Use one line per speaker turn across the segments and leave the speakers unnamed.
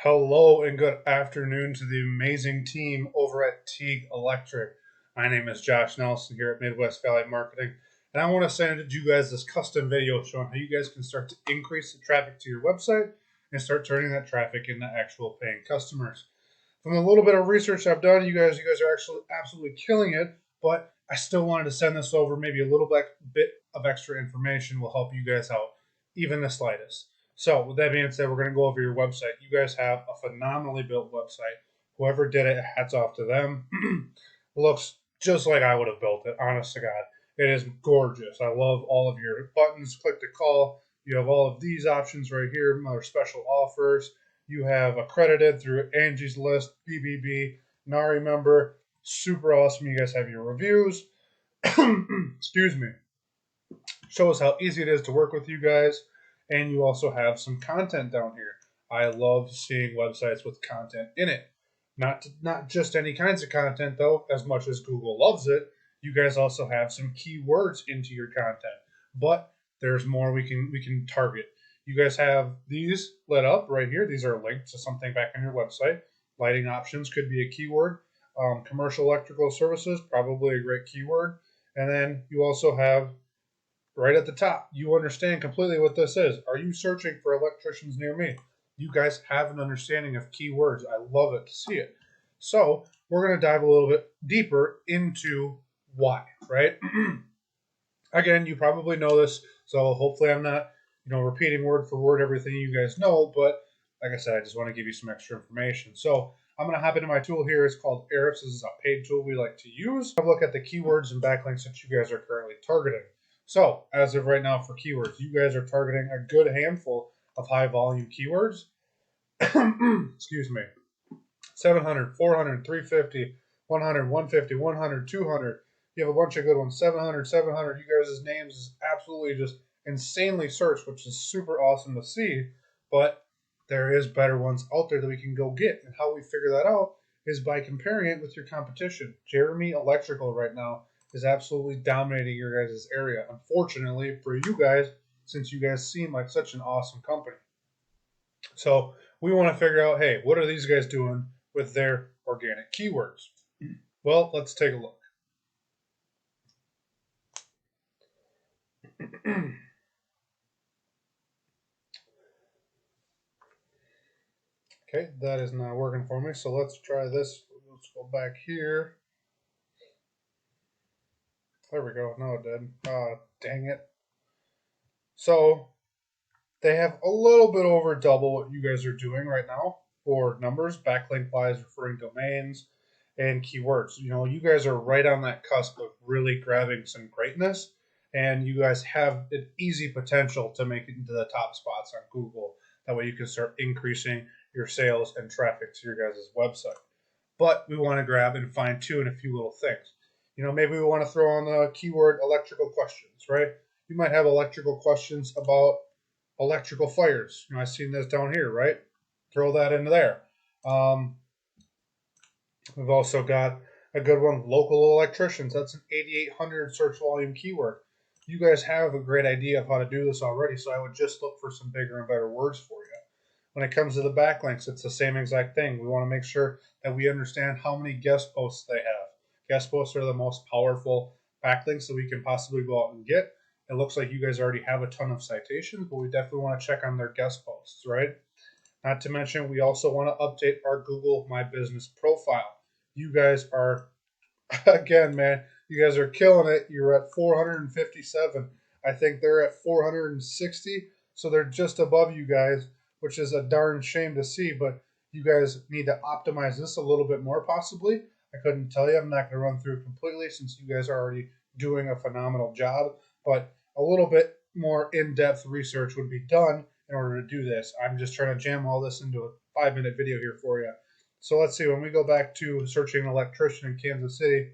Hello and good afternoon to the amazing team over at Teague Electric. My name is Josh Nelson here at Midwest Valley Marketing, and I want to send you guys this custom video showing how you guys can start to increase the traffic to your website and start turning that traffic into actual paying customers. From the little bit of research I've done, you guys are actually absolutely killing it, but I still wanted to send this over. Maybe a little bit of extra information will help you guys out, even the slightest. So with that being said, we're going to go over your website. You guys have a phenomenally built website. Whoever did it, hats off to them. Looks just like I would have built it, honest to God. It is gorgeous. I love all of your buttons. Click to call. You have all of these options right here, our special offers. You have accredited through Angie's List, BBB, NARI member. Super awesome. You guys have your reviews. Excuse me. Shows how easy it is to work with you guys. And you also have some content down here. I love seeing websites with content in it. Not just any kinds of content though, as much as Google loves it. You guys also have some keywords into your content. But there's more we can target. You guys have these lit up right here. These are linked to something back on your website. Lighting options could be a keyword. Commercial electrical services, probably a great keyword. And then you also have right at the top, you understand completely what this is. Are you searching for electricians near me? You guys have an understanding of keywords. I love it to see it. So we're going to dive a little bit deeper into why, right? Again, you probably know this, so hopefully I'm not, repeating word for word everything you guys know, but like I said, I just want to give you some extra information. So I'm going to hop into my tool here. It's called Ahrefs. This is a paid tool we like to use. Have a look at the keywords and backlinks that you guys are currently targeting. So as of right now for keywords, you guys are targeting a good handful of high volume keywords. Excuse me. 700, 400, 350, 100, 150, 100, 200. You have a bunch of good ones. 700, 700. You guys' names is absolutely just insanely searched, which is super awesome to see. But there is better ones out there that we can go get. And how we figure that out is by comparing it with your competition. Jeremy Electrical right now is absolutely dominating your guys' area. Unfortunately for you guys, since you guys seem like such an awesome company. So we want to figure out, hey, what are these guys doing with their organic keywords? Well, let's take a look. Okay, that is not working for me, so let's try this. Let's go back here. There we go. No, it did. Dang it. So they have a little bit over double what you guys are doing right now for numbers, backlink wise, referring domains, and keywords. You guys are right on that cusp of really grabbing some greatness, and you guys have an easy potential to make it into the top spots on Google. That way you can start increasing your sales and traffic to your guys' website. But we want to grab and fine tune a few little things. Maybe we want to throw on the keyword electrical questions, right? You might have electrical questions about electrical fires. I've seen this down here, right? Throw that into there. We've also got a good one, local electricians. That's an 8,800 search volume keyword. You guys have a great idea of how to do this already, so I would just look for some bigger and better words for you. When it comes to the backlinks, it's the same exact thing. We want to make sure that we understand how many guest posts they have. Guest posts are the most powerful backlinks that we can possibly go out and get. It looks like you guys already have a ton of citations, but we definitely want to check on their guest posts, right? Not to mention, we also want to update our Google My Business profile. You guys are, again, man, you guys are killing it. You're at 457. I think they're at 460, so they're just above you guys, which is a darn shame to see, but you guys need to optimize this a little bit more possibly. I couldn't tell you. I'm not going to run through it completely since you guys are already doing a phenomenal job, but a little bit more in-depth research would be done in order to do this. I'm just trying to jam all this into a 5-minute video here for you. So let's see, when we go back to searching an electrician in Kansas City,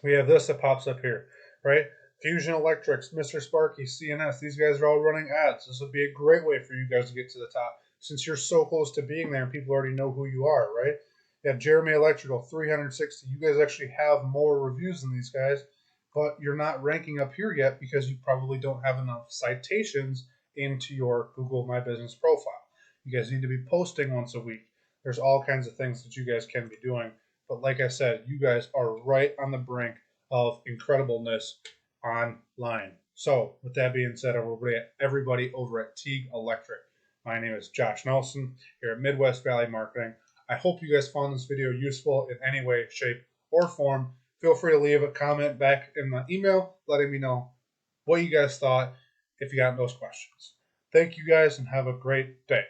we have this that pops up here, right? Fusion Electrics, Mr. Sparky, CNS, these guys are all running ads. This would be a great way for you guys to get to the top since you're so close to being there and people already know who you are, right? You have Jeremy Electrical, 360. You guys actually have more reviews than these guys, but you're not ranking up here yet because you probably don't have enough citations into your Google My Business profile. You guys need to be posting once a week. There's all kinds of things that you guys can be doing. But like I said, you guys are right on the brink of incredibleness online. So, with that being said, everybody over at Teague Electric. My name is Josh Nelson here at Midwest Valley Marketing. I hope you guys found this video useful in any way, shape, or form. Feel free to leave a comment back in the email letting me know what you guys thought if you got those questions. Thank you guys and have a great day.